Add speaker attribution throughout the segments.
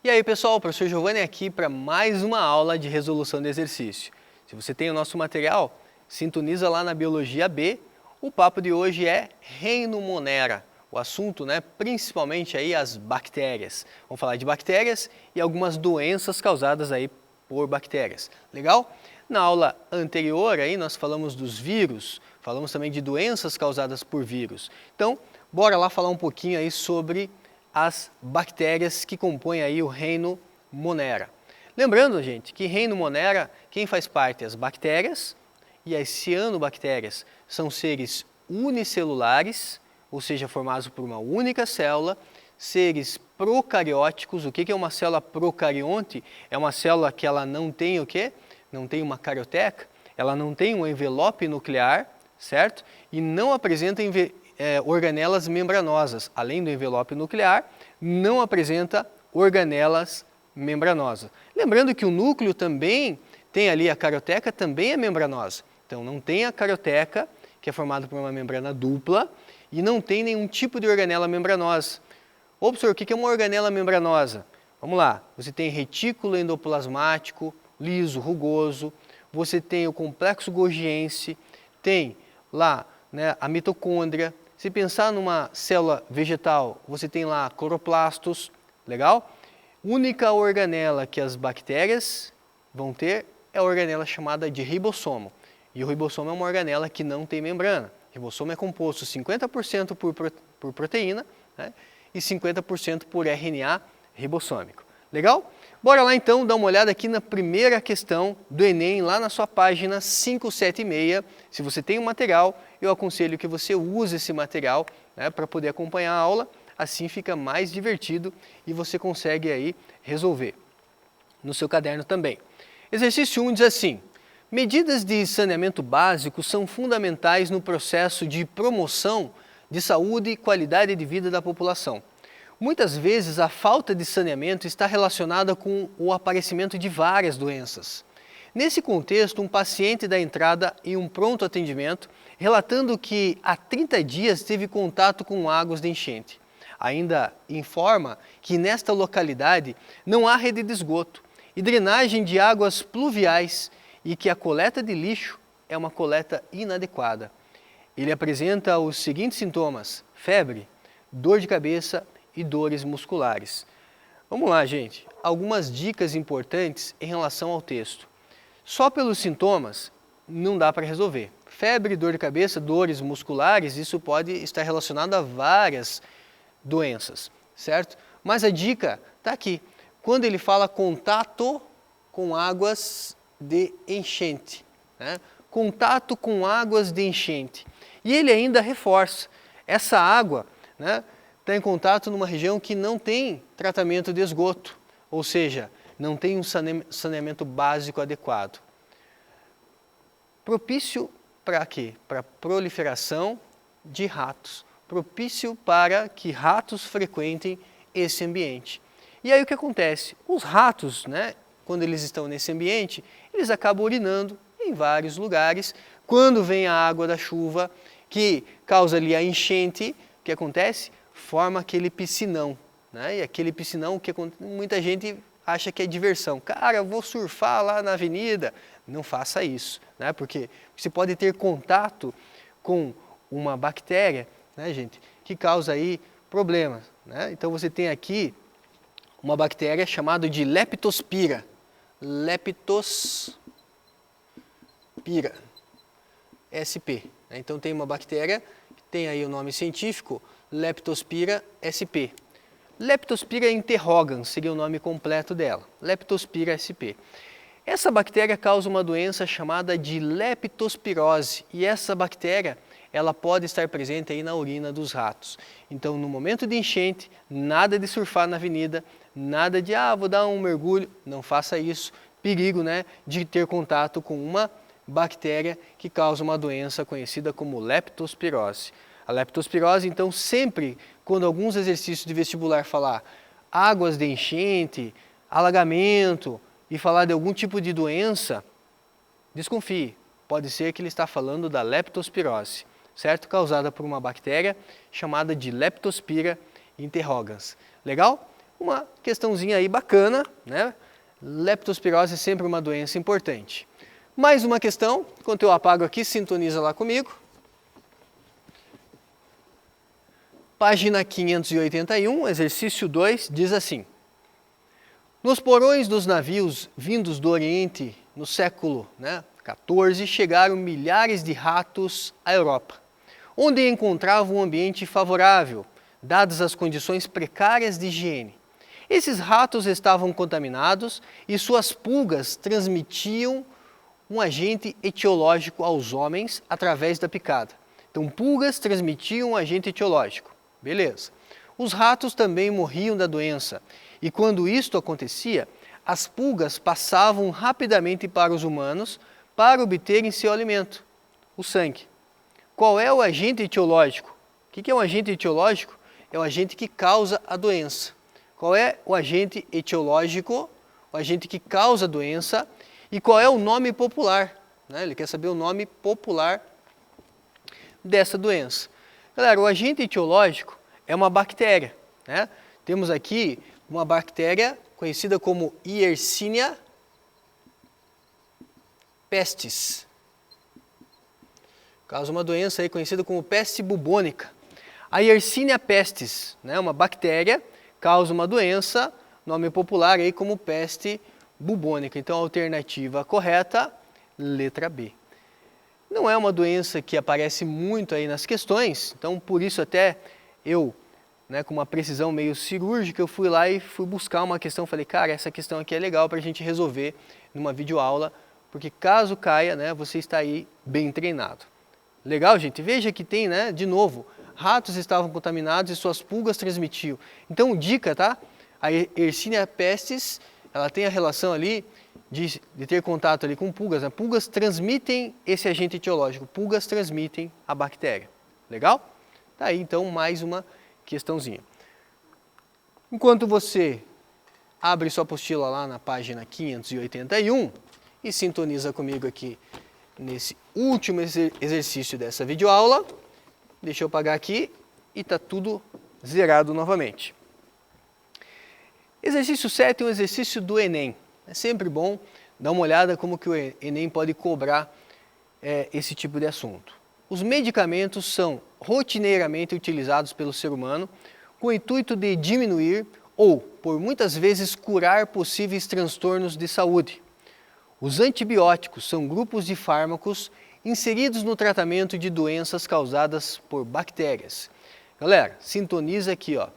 Speaker 1: E aí pessoal, o professor Giovanni aqui para mais uma aula de resolução de exercício. Se você tem o nosso material, sintoniza lá na Biologia B. O papo de hoje é Reino Monera. O assunto, principalmente aí as bactérias. Vamos falar de bactérias e algumas doenças causadas aí por bactérias. Legal? Na aula anterior aí nós falamos dos vírus, falamos também de doenças causadas por vírus. Então, bora lá falar um pouquinho aí sobre as bactérias que compõem aí o reino Monera. Lembrando, gente, que reino Monera, quem faz parte? As bactérias e as cianobactérias são seres unicelulares, ou seja, formados por uma única célula, seres procarióticos. O que é uma célula procarionte? É uma célula que ela não tem o quê? Não tem uma carioteca, ela não tem um envelope nuclear, certo? E não apresenta organelas membranosas. Além do envelope nuclear, não apresenta organelas membranosas. Lembrando que o núcleo também tem ali a carioteca, também é membranosa. Então não tem a carioteca, que é formada por uma membrana dupla, e não tem nenhum tipo de organela membranosa. Ô, professor, o que é uma organela membranosa? Vamos lá, você tem retículo endoplasmático, liso, rugoso, você tem o complexo golgiense, tem lá a mitocôndria. Se pensar numa célula vegetal, você tem lá cloroplastos, legal? Única organela que as bactérias vão ter é a organela chamada de ribossomo. E o ribossomo é uma organela que não tem membrana. O ribossomo é composto 50% por proteína, e 50% por RNA ribossômico. Legal? Bora lá então dar uma olhada aqui na primeira questão do Enem, lá na sua página 576. Se você tem um material, eu aconselho que você use esse material para poder acompanhar a aula, assim fica mais divertido e você consegue aí resolver no seu caderno também. Exercício 1 diz assim: medidas de saneamento básico são fundamentais no processo de promoção de saúde e qualidade de vida da população. Muitas vezes a falta de saneamento está relacionada com o aparecimento de várias doenças. Nesse contexto, um paciente dá entrada em um pronto atendimento relatando que há 30 dias teve contato com águas de enchente. Ainda informa que nesta localidade não há rede de esgoto e drenagem de águas pluviais e que a coleta de lixo é uma coleta inadequada. Ele apresenta os seguintes sintomas: febre, dor de cabeça e dores musculares. Vamos lá, gente. Algumas dicas importantes em relação ao texto. Só pelos sintomas não dá para resolver. Febre, dor de cabeça, dores musculares, isso pode estar relacionado a várias doenças, certo? Mas a dica está aqui. Quando ele fala contato com águas de enchente, contato com águas de enchente. E ele ainda reforça, essa água está em contato numa região que não tem tratamento de esgoto, ou seja, não tem um saneamento básico adequado. Propício para quê? Para a proliferação de ratos, propício para que ratos frequentem esse ambiente. E aí o que acontece? Os ratos, quando eles estão nesse ambiente, eles acabam urinando em vários lugares. Quando vem a água da chuva, que causa ali a enchente, o que acontece? Forma aquele piscinão, e aquele piscinão que muita gente acha que é diversão. Cara, eu vou surfar lá na avenida. Não faça isso, porque você pode ter contato com uma bactéria, gente, que causa aí problemas. Então você tem aqui uma bactéria chamada de Leptospira. Leptospira sp. Então tem uma bactéria que tem aí o nome científico Leptospira sp. Leptospira interrogans seria o nome completo dela. Leptospira sp. Essa bactéria causa uma doença chamada de leptospirose e essa bactéria ela pode estar presente aí na urina dos ratos. Então, no momento de enchente, nada de surfar na avenida, nada de vou dar um mergulho, não faça isso. Perigo, de ter contato com uma bactéria que causa uma doença conhecida como leptospirose. A leptospirose, então, sempre quando alguns exercícios de vestibular falar águas de enchente, alagamento e falar de algum tipo de doença, desconfie, pode ser que ele está falando da leptospirose, certo? Causada por uma bactéria chamada de Leptospira interrogans. Legal? uma questãozinha aí bacana, né? Leptospirose é sempre uma doença importante. Mais uma questão, enquanto eu apago aqui, sintoniza lá comigo. Página 581, exercício 2, diz assim: nos porões dos navios vindos do Oriente no século XIV, chegaram milhares de ratos à Europa, onde encontravam um ambiente favorável, dadas as condições precárias de higiene. Esses ratos estavam contaminados e suas pulgas transmitiam um agente etiológico aos homens através da picada. Então, pulgas transmitiam um agente etiológico. Beleza. Os ratos também morriam da doença e quando isto acontecia, as pulgas passavam rapidamente para os humanos para obterem seu alimento, o sangue. Qual é o agente etiológico? O que é um agente etiológico? É o agente que causa a doença. Qual é o agente etiológico? O agente que causa a doença. E qual é o nome popular? Ele quer saber o nome popular dessa doença. Galera, o agente etiológico é uma bactéria. Temos aqui uma bactéria conhecida como Yersinia pestis. Causa uma doença aí conhecida como peste bubônica. A Yersinia pestis, uma bactéria, causa uma doença, nome popular aí como peste bubônica. Então a alternativa correta, letra B. Não é uma doença que aparece muito aí nas questões, então por isso até eu, com uma precisão meio cirúrgica, eu fui lá e fui buscar uma questão, falei, cara, essa questão aqui é legal para a gente resolver numa videoaula, porque caso caia, você está aí bem treinado. Legal, gente? Veja que tem, de novo, ratos estavam contaminados e suas pulgas transmitiam. Então, dica, tá? A Yersinia pestis, ela tem a relação ali de ter contato ali com pulgas. Pulgas transmitem esse agente etiológico, pulgas transmitem a bactéria. Legal? Tá aí, então, mais uma questãozinha. Enquanto você abre sua apostila lá na página 581 e sintoniza comigo aqui nesse último exercício dessa videoaula, deixa eu apagar aqui e está tudo zerado novamente. Exercício 7 é um exercício do Enem. É sempre bom dar uma olhada como que o Enem pode cobrar esse tipo de assunto. Os medicamentos são rotineiramente utilizados pelo ser humano com o intuito de diminuir ou, por muitas vezes, curar possíveis transtornos de saúde. Os antibióticos são grupos de fármacos inseridos no tratamento de doenças causadas por bactérias. Galera, sintoniza aqui, ó.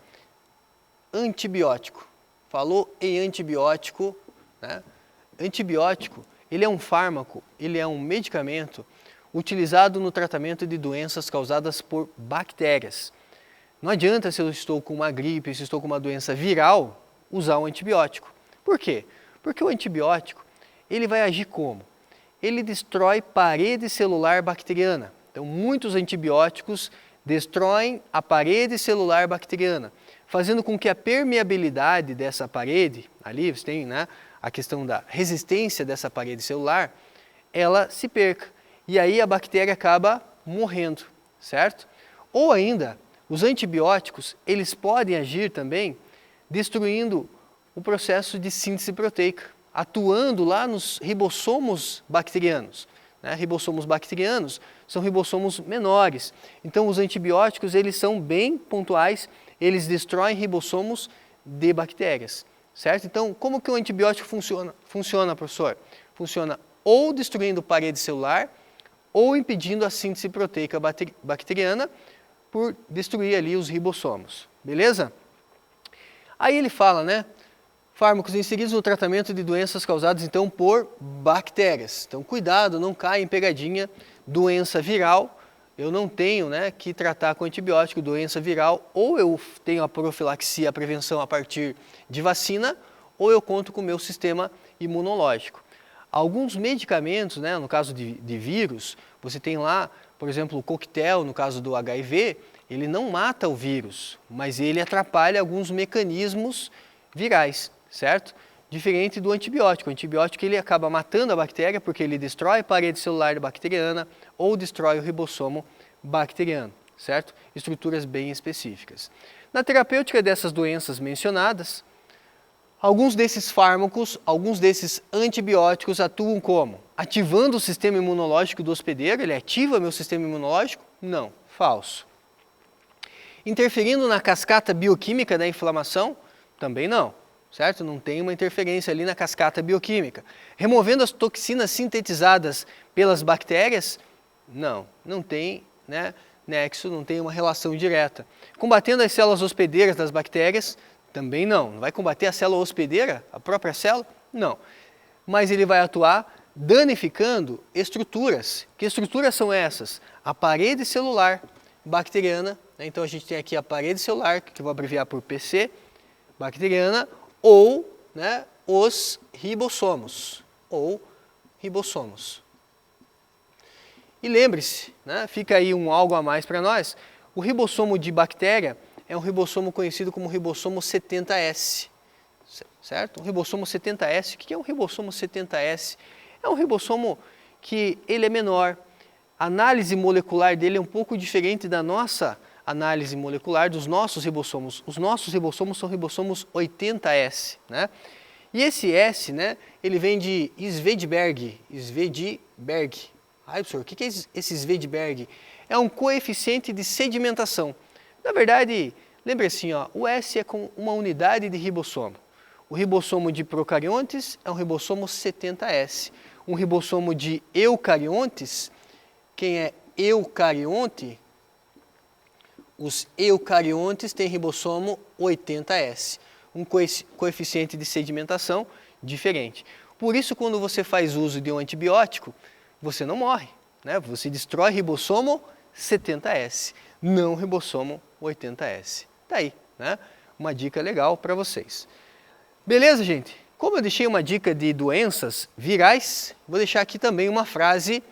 Speaker 1: Antibiótico. Falou em antibiótico, Antibiótico, ele é um fármaco, ele é um medicamento utilizado no tratamento de doenças causadas por bactérias. Não adianta se eu estou com uma gripe, se estou com uma doença viral, usar um antibiótico. Por quê? Porque o antibiótico, ele vai agir como? Ele destrói parede celular bacteriana. Então, muitos antibióticos destroem a parede celular bacteriana, fazendo com que a permeabilidade dessa parede, ali você tem a questão da resistência dessa parede celular, ela se perca. E aí a bactéria acaba morrendo, certo? Ou ainda, os antibióticos, eles podem agir também destruindo o processo de síntese proteica, atuando lá nos ribossomos bacterianos. Ribossomos bacterianos são ribossomos menores. Então, os antibióticos, eles são bem pontuais, eles destroem ribossomos de bactérias, certo? Então, como que o antibiótico funciona? Funciona, professor? Funciona ou destruindo parede celular ou impedindo a síntese proteica bacteriana por destruir ali os ribossomos, beleza? Aí ele fala, fármacos inseridos no tratamento de doenças causadas, então, por bactérias. Então, cuidado, não caia em pegadinha, doença viral. Eu não tenho que tratar com antibiótico, doença viral, ou eu tenho a profilaxia, a prevenção a partir de vacina, ou eu conto com o meu sistema imunológico. Alguns medicamentos, no caso de vírus, você tem lá, por exemplo, o coquetel, no caso do HIV, ele não mata o vírus, mas ele atrapalha alguns mecanismos virais, certo? Diferente do antibiótico. O antibiótico ele acaba matando a bactéria porque ele destrói a parede celular bacteriana ou destrói o ribossomo bacteriano, certo? Estruturas bem específicas. Na terapêutica dessas doenças mencionadas, Alguns desses fármacos, alguns desses antibióticos atuam como? Ativando o sistema imunológico do hospedeiro, ele ativa meu sistema imunológico? Não, falso. Interferindo na cascata bioquímica da inflamação? Também não, certo? Não tem uma interferência ali na cascata bioquímica. Removendo as toxinas sintetizadas pelas bactérias? Não, não tem, né, nexo, não tem uma relação direta. Combatendo as células hospedeiras das bactérias? Também não. Não vai combater a célula hospedeira, a própria célula? Não. Mas ele vai atuar danificando estruturas. Que estruturas são essas? A parede celular bacteriana, né? Então a gente tem aqui a parede celular, que eu vou abreviar por PC, bacteriana, ou, né, os ribossomos, E lembre-se, né, fica aí algo a mais para nós, o ribossomo de bactéria é um ribossomo conhecido como ribossomo 70S, certo? O ribossomo 70S, o que é um ribossomo 70S? É um ribossomo que ele é menor, a análise molecular dele é um pouco diferente da nossa análise molecular dos nossos ribossomos. Os nossos ribossomos são ribossomos 80S, né? E esse S, né, ele vem de Svedberg. Ai, professor, o que é esse Svedberg? É um coeficiente de sedimentação. Na verdade, lembre assim, ó, o S é com uma unidade de ribossomo. O ribossomo de procariontes é um ribossomo 70S. Um ribossomo de eucariontes, quem é eucarionte? Os eucariontes têm ribossomo 80S. Um coeficiente de sedimentação diferente. Por isso, quando você faz uso de um antibiótico, você não morre, né? Você destrói ribossomo 70S, não ribossomo 80S. Tá aí, né? Uma dica legal para vocês. Beleza, gente? Como eu deixei uma dica de doenças virais, vou deixar aqui também uma frase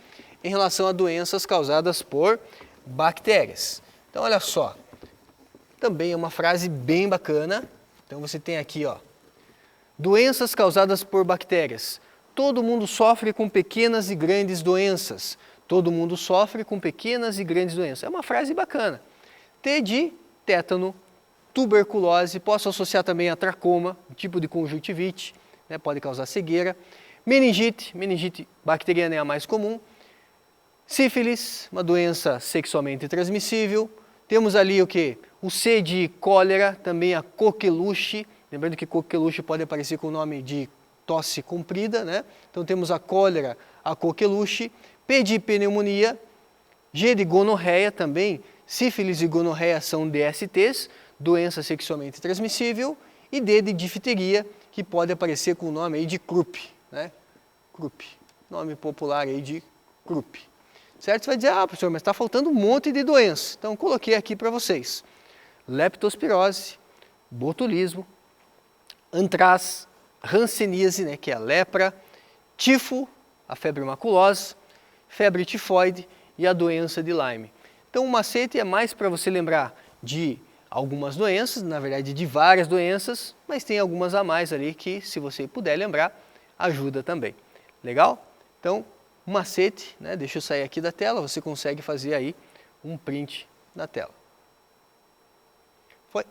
Speaker 1: em relação a doenças causadas por bactérias. Então, olha só, também é uma frase bem bacana. Então, você tem aqui, ó, doenças causadas por bactérias. Todo mundo sofre com pequenas e grandes doenças. Todo mundo sofre com pequenas e grandes doenças. É uma frase bacana. T de tétano, tuberculose, posso associar também a tracoma, um tipo de conjuntivite, né, pode causar cegueira. Meningite bacteriana é a mais comum. Sífilis, uma doença sexualmente transmissível. Temos ali o que? O C de cólera, também a coqueluche. Lembrando que coqueluche pode aparecer com o nome de tosse comprida, né? Então temos a cólera, a coqueluche. P de pneumonia. G de gonorreia também. Sífilis e gonorreia são DSTs, doença sexualmente transmissível. E D de difteria, que pode aparecer com o nome aí de Krupp, né? Krupp, nome popular aí de Krupp. Certo? Você vai dizer, professor, mas está faltando um monte de doenças. Então, coloquei aqui para vocês. Leptospirose, botulismo, antraz, hanseníase, né, que é a lepra, tifo, a febre maculosa, febre tifoide e a doença de Lyme. Então, o macete é mais para você lembrar de algumas doenças, na verdade de várias doenças, mas tem algumas a mais ali que, se você puder lembrar, ajuda também. Legal? Então, macete, né? Deixa eu sair aqui da tela, você consegue fazer aí um print na tela. Foi.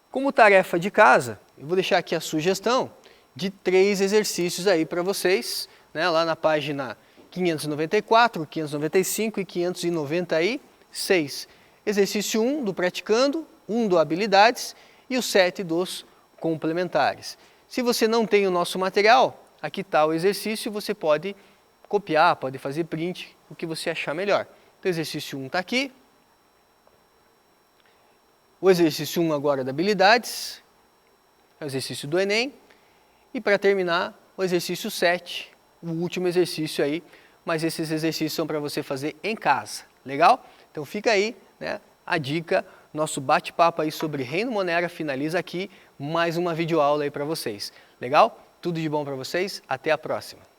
Speaker 1: Como tarefa de casa, eu vou deixar aqui a sugestão de 3 exercícios aí para vocês, né? Lá na página 594, 595 e 596. Exercício 1 do praticando, 1 do habilidades e o 7 dos complementares. Se você não tem o nosso material, aqui está o exercício, você pode copiar, pode fazer print, o que você achar melhor. Então, o exercício 1 está aqui. O exercício 1 agora da habilidades, é o exercício do Enem. E para terminar, o exercício 7, o último exercício aí, mas esses exercícios são para você fazer em casa, legal? Então fica aí, né, a dica, nosso bate-papo aí sobre Reino Monera finaliza aqui, mais uma videoaula aí para vocês, legal? Tudo de bom para vocês, até a próxima!